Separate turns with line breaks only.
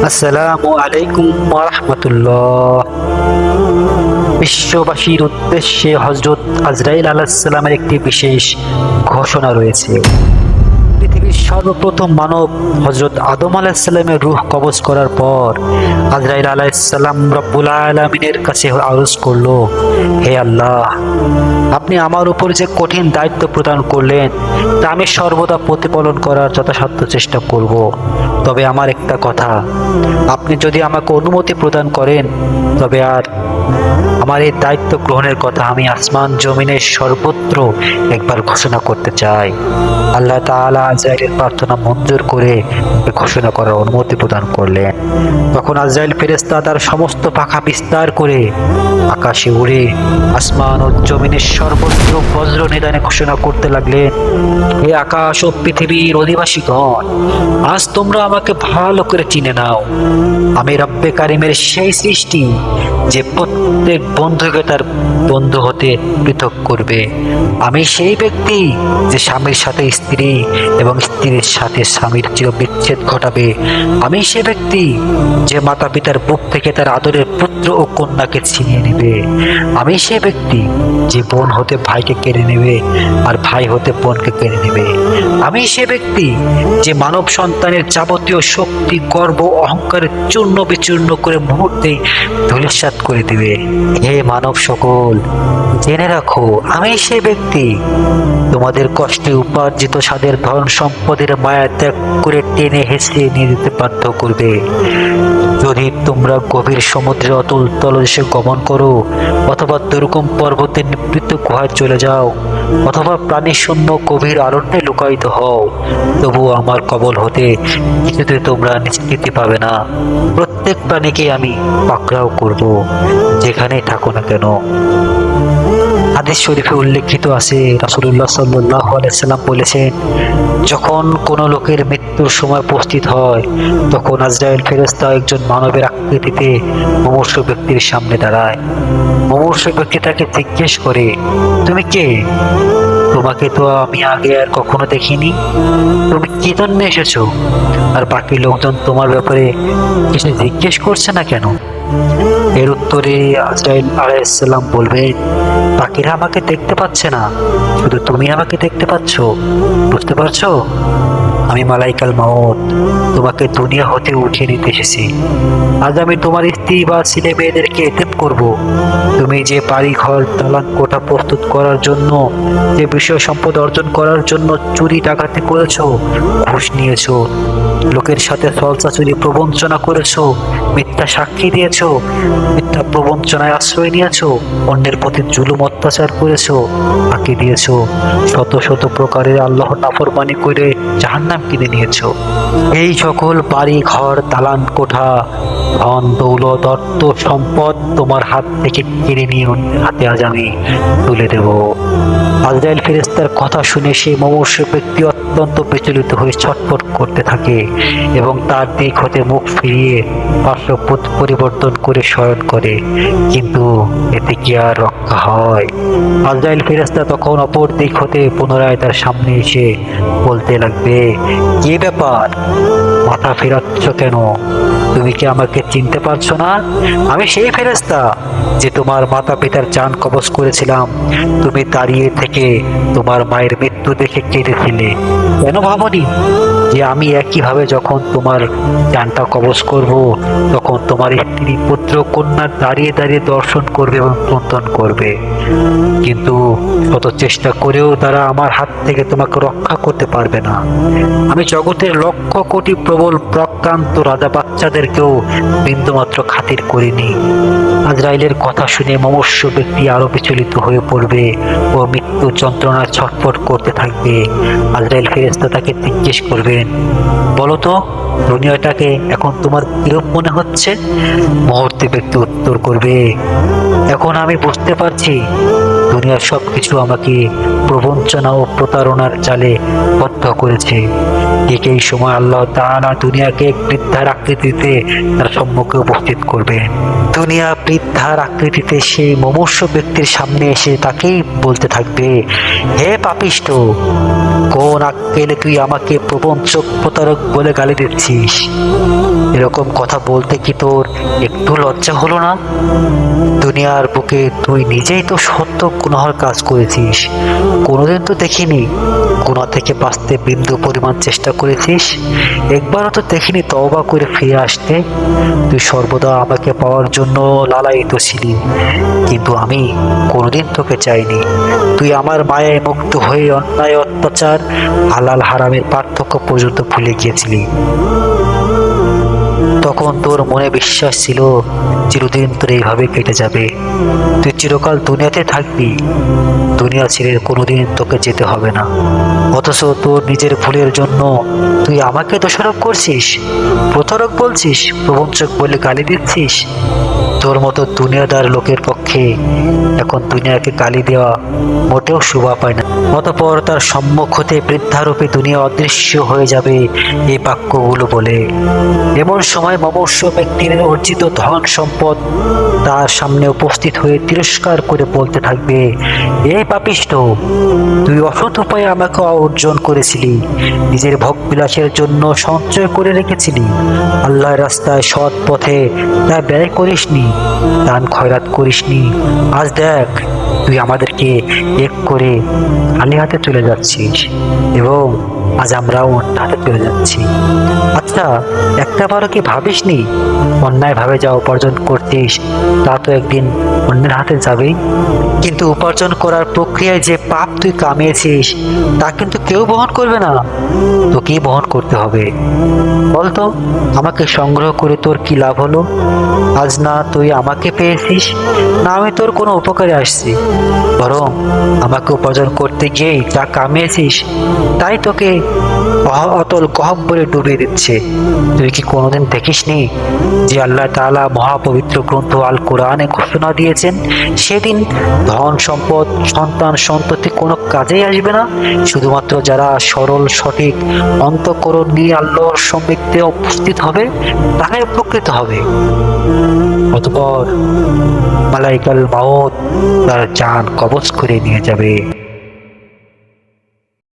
আসসালামু আলাইকুম ওয়া রাহমাতুল্লাহ। বিশ্ববাসীর উদ্দেশ্যে হযরত আজরাইল আলাইহিস সালামের একটি বিশেষ ঘোষণা রয়েছে। পৃথিবীর সর্বপ্রথম মানব হযরত আদম আলাইহিস সালামের রূহ কবজ করার পর আজরাইল আলাইহিস সালাম রব্বুল আলামিনের কাছে আরজ করলো, হে আল্লাহ, আপনি আমার উপর যে কঠিন দায়িত্ব প্রদান করলেন তা আমি সর্বদা প্রতিপালন করার যথাসাধ্য চেষ্টা করব। তবে আমার একটা কথা, আপনি যদি আমাকে অনুমতি প্রদান করেন তবে আমার এই দায়িত্ব গ্রহণের কথা আমি আসমান জমিনের সর্বত্র একবার ঘোষণা করতে চাই। আল্লাহ তাআলা আজরাইলের প্রার্থনা মঞ্জুর করে ঘোষণা করার অনুমতি প্রদান করলেন। তখন আজরাইল ফেরেশতা তার সমস্ত পাখা বিস্তার করে আকাশে উড়ে আসমান ও জমিনের সর্বত্র বজ্র নিদানে ঘোষণা করতে লাগলেন, হে আকাশ ও পৃথিবীর অধিবাসীগণ, আজ তোমরা আমাকে ভালো করে চিনে নাও। আমি রব্বে কারিমের সেই সৃষ্টি যে প্রত্যেক বন্ধুকে তার বন্ধু হতে পৃথক করবে। আমি সেই ব্যক্তি যে স্বামীর সাথে স্ত্রী এবং স্ত্রীর সাথে স্বামীর চিরবিচ্ছেদ ঘটাবে। আমি সে ব্যক্তি যে মাতা পিতার বুক থেকে তার আদরের পুত্র ও কন্যাকে ছিনিয়ে নেবে। আমি সে ব্যক্তি যে বোন হতে ভাইকে কেড়ে নেবে আর ভাই হতে বোনকে কেড়ে নেবে। আমি সে ব্যক্তি যে মানব সন্তানের যাবতীয় শক্তি, গর্ব, অহংকারের চূর্ণ বিচূর্ণ করে মুহূর্তেই ধূলিসাৎ করে দিবে। হে মানব সকল, জেনে রাখো, আমি সে ব্যক্তি তোমাদের কষ্টে উপার্জিত স্বাদের ধন সম্পদের মায়া ত্যাগ করে টেনে হেঁচড়ে নিয়ে যেতে বাধ্য করবে। যদি তোমরা গভীর সমুদ্রে অতল তলদেশে গমন করো, অথবা দুর্গম পর্বতের নিবৃত্ত গুহায় চলে যাও, অথবা প্রাণী শূন্য গভীর অরণ্যে লুকায়িত হও, তবু আমার কবল হতে কিছুতে তোমরা নিষ্কৃতি পাবে না। প্রত্যেক প্রাণীকে আমি পাকড়াও করব, যেখানেই থাকো না কেন। হাদিস শরীফে উল্লেখিত আছে, রাসূলুল্লাহ সাল্লাল্লাহু আলাইহি সাল্লাম বলেছেন, যখন কোনো লোকের মৃত্যুর সময় উপস্থিত হয় তখন আজরাইল ফেরেশতা একজন মানবের আকৃতিতে মুমূর্ষু ব্যক্তির সামনে দাঁড়ায়। মুমূর্ষু ব্যক্তি তাকে জিজ্ঞেস করে, তুমি কে? তোমাকে তো আমি আগে আর কখনো দেখিনি। তুমি কি জন্য এসেছো? আর বাকি লোকজন তোমার ব্যাপারে কিছু জিজ্ঞেস করছে না কেন? এর উত্তরে আজরাইল আলাইহিস সালাম বলবেন, বাকিরা আমাকে দেখতে পাচ্ছে না, শুধু তুমি আমাকে দেখতে পাচ্ছ। বুঝতে পারছো? আমি মালাইকাল মাউত, তোমাকে দুনিয়া হতে উঠিয়ে নিতে এসেছি। আজ আমি তোমার স্ত্রী বা ছেলে মেয়েদেরকে এতিম করব। তুমি যে বাড়ি ঘর দালান কোঠা প্রস্তুত করার জন্য, যে বিষয় সম্পদ অর্জন করার জন্য চুরি ডাকাতি করেছো, ঘুষ নিয়েছো, লোকের সাথে ছলচাতুরি প্রবঞ্চনা করেছো, মিথ্যা সাক্ষী দিয়েছো, মিথ্যা প্রবঞ্চনায় আশ্রয় নিয়েছো, অন্যের প্রতি জুলুম অত্যাচার করেছো, ফাঁকি দিয়েছো, শত শত প্রকারের আল্লাহর নাফরমানি করে জাহান্নাম কিনে নিয়েছো। এই সকল বাড়ি ঘর দালান কোঠা, ধন দৌলত অর্থ সম্পদ তোমার হাত থেকে কেড়ে নিয়ে অন্যের হাতে আজ আমি তুলে দেব। আজরাইল ফেরেশতার কথা শুনে সেই মুমূর্ষু ব্যক্তি অত্যন্ত বিচলিত হয়ে ছটফট করতে থাকে এবং তার দিক হতে মুখ ফিরিয়ে পার্শ্বপথ পরিবর্তন করে শয়ন করে। কিন্তু এতে কি আর রক্ষা হয়? আজরাইল ফেরেশতা তখন অপর দিক হতে পুনরায় তার সামনে এসে বলতে লাগবে, কি ব্যাপার, মাথা ফেরাচ্ছ কেন? তুমি কি আমাকে চিনতে পারছো না? আমি সেই ফেরেশতা যে তোমার মাতা পিতার জান কবজ করেছিলাম। তুমি দাঁড়িয়ে থেকে তোমার মায়ের মৃত্যু দেখে কেঁদেছিলে। কেন ভাবনি যে আমি একইভাবে যখন তোমার জানটা কবজ করব, তখন তোমার স্ত্রী পুত্র কন্যা দাঁড়িয়ে দাঁড়িয়ে দর্শন করবে এবং ক্রন্দন করবে? কিন্তু শত চেষ্টা করেও তারা আমার হাত থেকে তোমাকে রক্ষা করতে পারবে না। আমি জগতের লক্ষ কোটি প্রবল প্রজ্ঞান্ত রাজা বাচ্চাদেরকেও বিন্দুমাত্র খাতির করিনি। আজরাইলের কথা শুনে মুমূর্ষু ব্যক্তি আরো বিচলিত হয়ে পড়বে ও মৃত্যু যন্ত্রণায় ছটফট করতে থাকবে। আজরাইল ফেরেশতা তাকে জিজ্ঞেস করবেন, বলো তো, দুনিয়াটাকে এখন তোমার কিরূপ মনে হচ্ছে? মুহূর্তে ব্যক্তি উত্তর করবে, এখন আমি বুঝতে পারছি দুনিয়ার সবকিছু আমাকে প্রবঞ্চনা ও প্রতারণার জালে বদ্ধ করেছে। ঠিক এই সময় আল্লাহ তাআলা দুনিয়াকে এক বৃদ্ধার আকৃতিতে তার সম্মুখে উপস্থিত করবেন। দুনিয়া বৃদ্ধার আকৃতিতে সেই মুমূর্ষু ব্যক্তির সামনে এসে তাকেই বলতে থাকবে, হে পাপিষ্ঠ, কোন আক্কেলে তুই আমাকে প্রবঞ্চক প্রতারক বলে গালি দিচ্ছিস? এরকম কথা বলতে কি তোর একটু লজ্জা হলো না? দুনিয়ার বুকে তুই নিজেই তো সত্য গুনাহর কাজ করেছিস, কোনোদিন তো দেখিনি গুনাহ থেকে বাঁচতে বিন্দু পরিমাণ চেষ্টা করেছিস। একবারও তো দেখিনি তওবা করে ফিরে আসতে। তুই সর্বদা আমাকে পাওয়ার জন্য লালায়িত ছিলি, কিন্তু আমি কোনোদিন তোকে চাইনি। তুই আমার মায়ায় মুক্ত হয়ে অন্যায় অত্যাচার হালাল হারামের পার্থক্য পর্যন্ত ভুলে গিয়েছিলি। তখন তোর মনে বিশ্বাস ছিল চিরদিন তোর এইভাবে কেটে যাবে, তুই চিরকাল দুনিয়াতে থাকবি, দুনিয়া ছেড়ে কোনোদিন তোকে যেতে হবে না। অথচ তোর নিজের ভুলের জন্য তুই আমাকে দোষারোপ করছিস, প্রতারক বলছিস, প্রবঞ্চক বলে গালি দিচ্ছিস। তোর মতো দুনিয়াদার লোকের পক্ষে এখন দুনিয়াকে গালি দেওয়া মোটেও শোভা পায় না। অতঃপর তার সম্মুখ হতে বৃদ্ধারূপে দুনিয়া অদৃশ্য হয়ে যাবে এই বাক্যগুলো বলে। এমন সময় মমস্য ব্যক্তির অর্জিত ধন সম্পদ তার সামনে উপস্থিত হয়ে তিরস্কার করে বলতে থাকবে, এই পাপিষ্ঠ, তুই অসৎ উপায়ে আমাকে অর্জন করেছিলি, নিজের ভোগ বিলাসের জন্য সঞ্চয় করে রেখেছিলি, আল্লাহর রাস্তায় সৎ পথে তা ব্যয় করিসনি, দান খয়রাত করিসনি। আজ দেখ তুই আমাদেরকে এক করে খালি হাতে চলে যাচ্ছিস, এবং আজ আমরাও অন্য হাতে চলে যাচ্ছি। আচ্ছা, একটাবারও কি ভাবিসনি অন্যায়ভাবে যা উপার্জন করছিস তা তো একদিন অন্যের হাতে যাবেই, কিন্তু উপার্জন করার প্রক্রিয়ায় যে পাপ তুই কামিয়েছিস তা কিন্তু কেউ বহন করবে না, তোকেই বহন করতে হবে। বলতো, আমাকে সংগ্রহ করে তোর কি লাভ হলো? আজ না তুই আমাকে পেয়েছিস, না আমি তোর কোনো উপকারে আসছি, বরং আমাকে উপার্জন করতে গিয়েই যা কামিয়েছিস তাই তোকে অতল গহ্বরে ডুবিয়ে দিচ্ছে। তুই কি কোনোদিন দেখিসনি যে আল্লাহ তাআলা মহাপবিত্র গ্রন্থ আল কোরআনে ঘোষণা দিয়েছেন সেদিন ধন সম্পদ সন্তান সন্ততি কোনো কাজেই আসবে না, শুধুমাত্র যারা সরল সঠিক অন্তঃকরণ নিয়ে আল্লাহর সম্মুখে উপস্থিত হবে তারাই উপকৃত হবে। অতঃপর মালাইকাল মাউত তার জান কবজ করে নিয়ে যাবে।